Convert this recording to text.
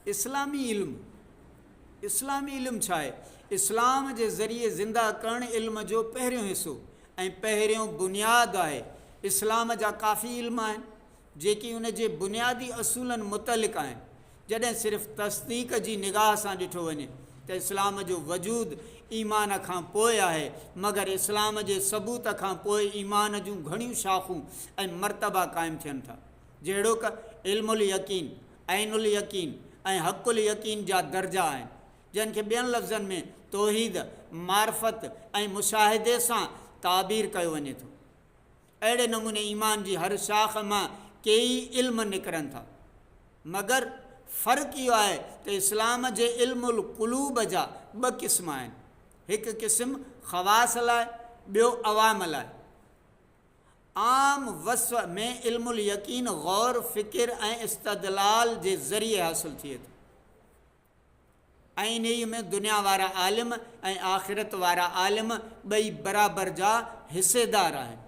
इस्लामी इल्मु छा आहे? इस्लाम जे ज़रिए ज़िंदा करण इल्म जो पहिरियों हिसो ऐं पहिरियों बुनियादु आहे। इस्लाम जा काफ़ी इल्म आहिनि जेकी उन जे बुनियादी असूलनि मुतलिक़ आहिनि। जॾहिं सिर्फ़ु तस्दीक़ जी निगाह सां ॾिठो वञे त इस्लाम जो वजूद ईमान खां पोइ आहे, मगर इस्लाम जे सबूत खां पोइ ईमान जूं घणियूं शाख़ूं ऐं मर्तबा क़ाइमु थियनि था। जहिड़ो क इल्मुल यकीन, ऐनुल यकीन ऐं हक़ुल यकीन जा दर्जा आहिनि, जिन खे ॿियनि लफ़्ज़नि में तौहीद, मार्फत ऐं मुशाहिदे सां ताबीर कयो वञे थो। अहिड़े नमूने ईमान जी हर शाख़ मां कई इल्म निकिरनि था, मगर फ़र्क़ु इहो आहे त इस्लाम जे इल्मुल क़ुलूब जा ॿ क़िस्म आहिनि। हिकु क़िस्म ख़वास लाइ, ॿियो अवाम लाइ। आम वस्फ़ में इल्मुल यकीन ग़ौर, फ़िकिर ऐं इस्तदलाल जे ज़रिए हासिलु थिए थो, ऐं इन में दुनिया वारा आलिम ऐं आख़िरत वारा आलिम ॿई बराबरि जा हिसेदार आहिनि।